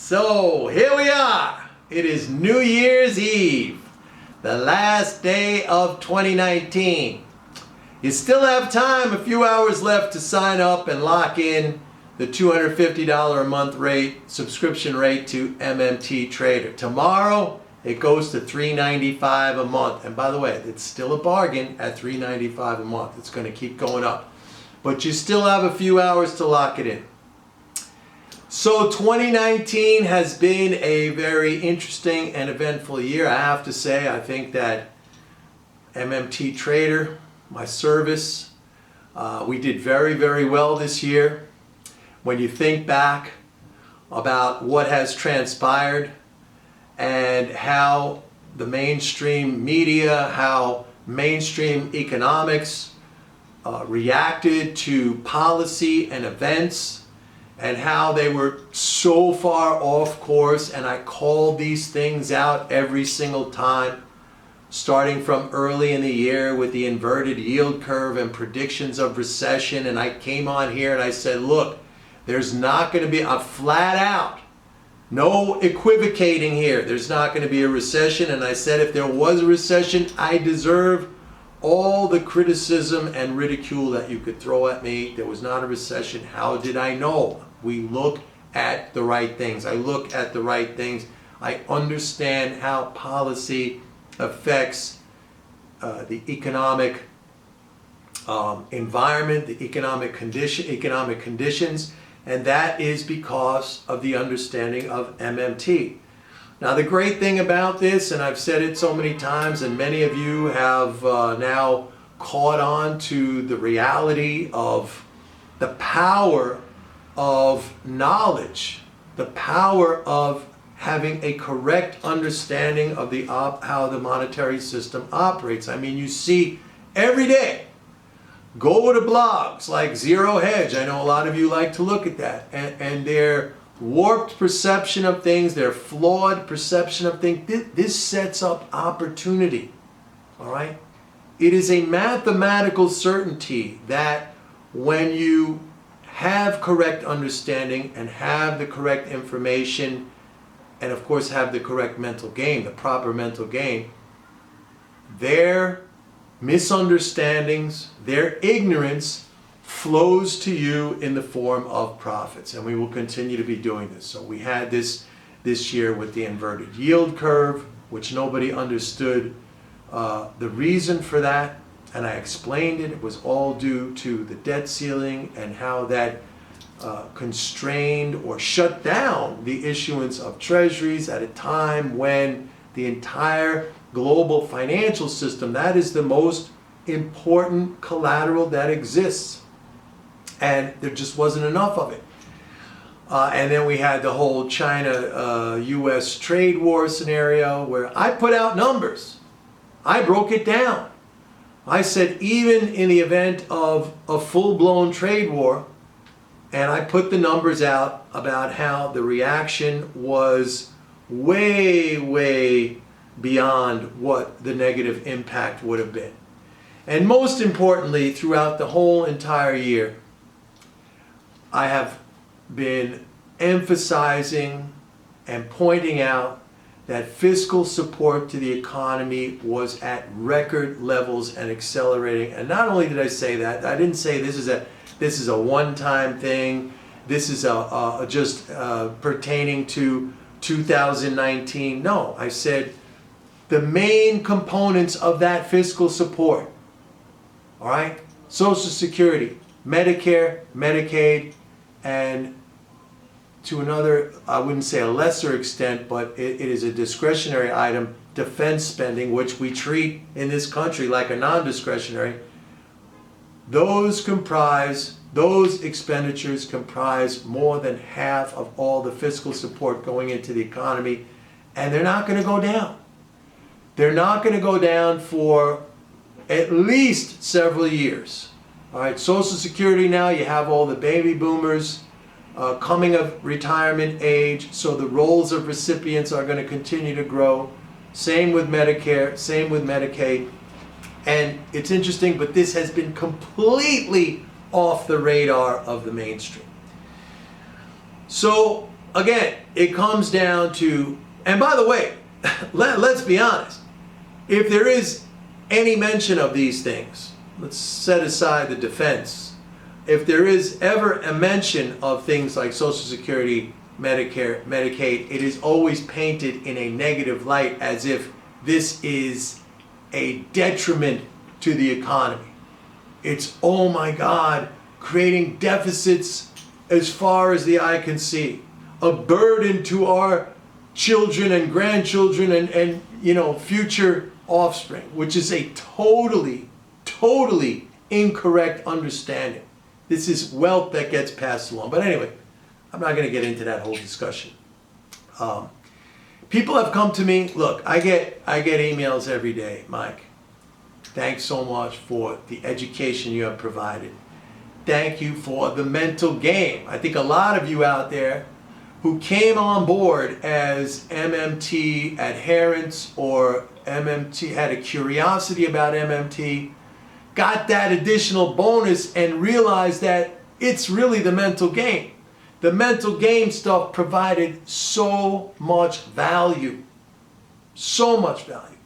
So here we are. It is New Year's Eve, the last day of 2019. You still have time, a few hours left to sign up and lock in the $250 a month rate, subscription rate to MMT Trader. Tomorrow, it goes to $395 a month. And by the way, it's still a bargain at $395 a month. It's going to keep going up. But you still have a few hours to lock it in. So 2019 has been a very interesting and eventful year. I have to say, I think that MMT Trader, my service, we did very, very well this year. When you think back about what has transpired and how the mainstream media, how mainstream economics reacted to policy and events, and how they were so far off course, and I called these things out every single time, starting from early in the year with the inverted yield curve and predictions of recession. And I came on here and I said, look, there's not going to be a flat out, no equivocating here, there's not going to be a recession. And I said if there was a recession, I deserve all the criticism and ridicule that you could throw at me. There was not a recession. How did I know? We look at the right things. I look at the right things. I understand how policy affects the economic environment, the economic conditions, and that is because of the understanding of MMT. Now, the great thing about this, and I've said it so many times, and many of you have now caught on to the reality of the power of knowledge, the power of having a correct understanding of how the monetary system operates. I mean, you see every day, go to blogs like Zero Hedge. I know a lot of you like to look at that, and their warped perception of things, their flawed perception of things. This sets up opportunity, all right? It is a mathematical certainty that when you have correct understanding and have the correct information, and of course have the correct mental game, the proper mental game, their misunderstandings, their ignorance flows to you in the form of profits. And we will continue to be doing this. So we had this year with the inverted yield curve, which nobody understood the reason for that. And I explained it. It was all due to the debt ceiling and how that constrained or shut down the issuance of treasuries at a time when the entire global financial system, that is the most important collateral that exists. And there just wasn't enough of it. And then we had the whole China-US trade war scenario where I put out numbers. I broke it down. I said even in the event of a full-blown trade war, and I put the numbers out about how the reaction was way, way beyond what the negative impact would have been. And most importantly, throughout the whole entire year, I have been emphasizing and pointing out that fiscal support to the economy was at record levels and accelerating. And not only did I say that, I didn't say this is a one-time thing. This is just pertaining to 2019. No, I said the main components of that fiscal support, all right? Social Security, Medicare, Medicaid, and to another, I wouldn't say a lesser extent, but it is a discretionary item, defense spending, which we treat in this country like a non-discretionary. Those expenditures comprise more than half of all the fiscal support going into the economy, and they're not going to go down. They're not going to go down for at least several years. All right, Social Security now, you have all the baby boomers coming of retirement age, so the rolls of recipients are going to continue to grow. Same with Medicare, same with Medicaid. And it's interesting, but this has been completely off the radar of the mainstream. So again, it comes down to, and by the way, let's be honest, if there is any mention of these things, let's set aside the defense. If there is ever a mention of things like Social Security, Medicare, Medicaid, it is always painted in a negative light as if this is a detriment to the economy. It's, oh my God, creating deficits as far as the eye can see, a burden to our children and grandchildren and future offspring, which is a totally incorrect understanding. This is wealth that gets passed along. But anyway, I'm not going to get into that whole discussion. People have come to me. Look, I get emails every day. Mike, thanks so much for the education you have provided. Thank you for the mental game. I think a lot of you out there who came on board as MMT adherents or MMT, had a curiosity about MMT, got that additional bonus and realized that it's really the mental game. The mental game stuff provided so much value. So much value.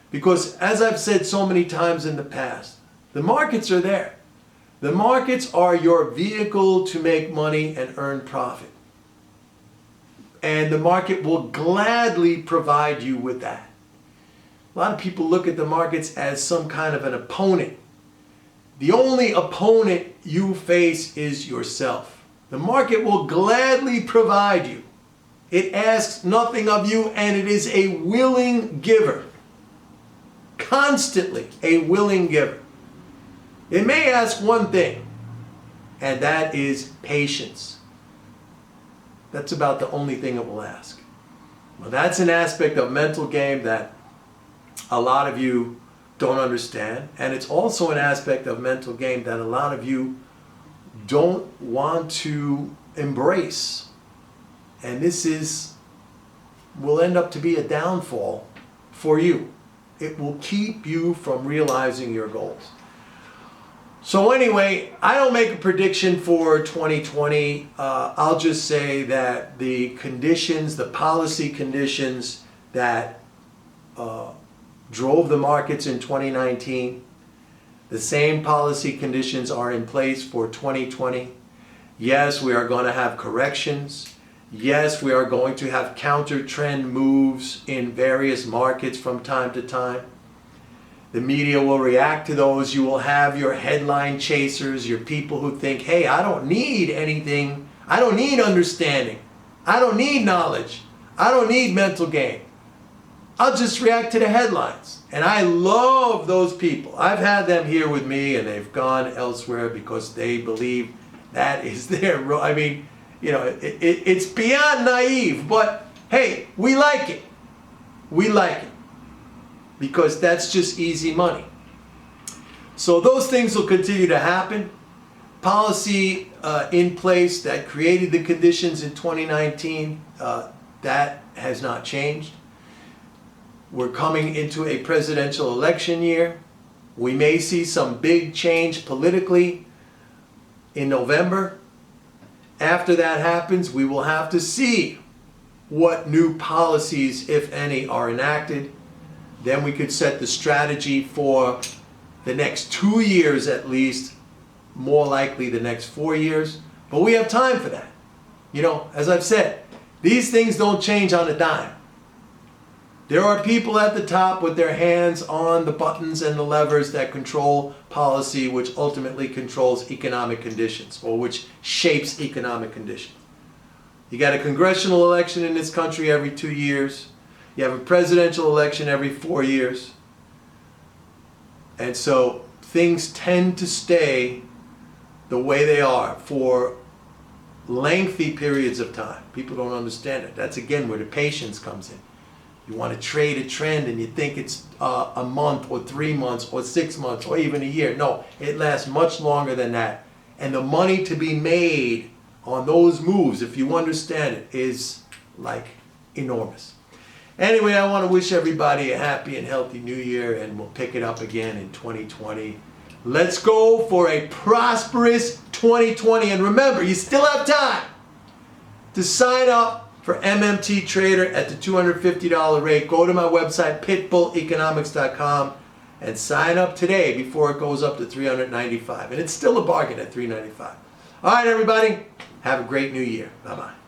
Because as I've said so many times in the past, the markets are there. The markets are your vehicle to make money and earn profit. And the market will gladly provide you with that. A lot of people look at the markets as some kind of an opponent. The only opponent you face is yourself. The market will gladly provide you. It asks nothing of you, and it is a willing giver. Constantly a willing giver. It may ask one thing, and that is patience. That's about the only thing it will ask. Well, that's an aspect of mental game that a lot of you don't understand. And it's also an aspect of mental game that a lot of you don't want to embrace. And this will end up to be a downfall for you. It will keep you from realizing your goals. So anyway, I don't make a prediction for 2020. I'll just say that the conditions, the policy conditions that drove the markets in 2019, the same policy conditions are in place for 2020. Yes, we are going to have corrections. Yes, we are going to have counter trend moves in various markets from time to time. The media will react to those. You will have your headline chasers, your people who think, hey, I don't need anything. I don't need understanding. I don't need knowledge. I don't need mental game. I'll just react to the headlines. And I love those people. I've had them here with me and they've gone elsewhere because they believe that is their role. I mean, it's beyond naive, but hey, we like it. We like it. Because that's just easy money. So those things will continue to happen. Policy in place that created the conditions in 2019, that has not changed. We're coming into a presidential election year. We may see some big change politically in November. After that happens, we will have to see what new policies, if any, are enacted. Then we could set the strategy for the next 2 years at least, more likely the next 4 years. But we have time for that. As I've said, these things don't change on a dime. There are people at the top with their hands on the buttons and the levers that control policy, which ultimately controls economic conditions, or which shapes economic conditions. You got a congressional election in this country every 2 years. You have a presidential election every 4 years. And so things tend to stay the way they are for lengthy periods of time. People don't understand it. That's again where the patience comes in. You want to trade a trend and you think it's a month or 3 months or 6 months or even a year. No, it lasts much longer than that. And the money to be made on those moves, if you understand it, is like enormous. Anyway, I want to wish everybody a happy and healthy new year, and we'll pick it up again in 2020. Let's go for a prosperous 2020. And remember, you still have time. to sign up for MMT Trader at the $250 rate, go to my website, pitbulleconomics.com, and sign up today before it goes up to $395. And it's still a bargain at $395. All right, everybody. Have a great new year. Bye-bye.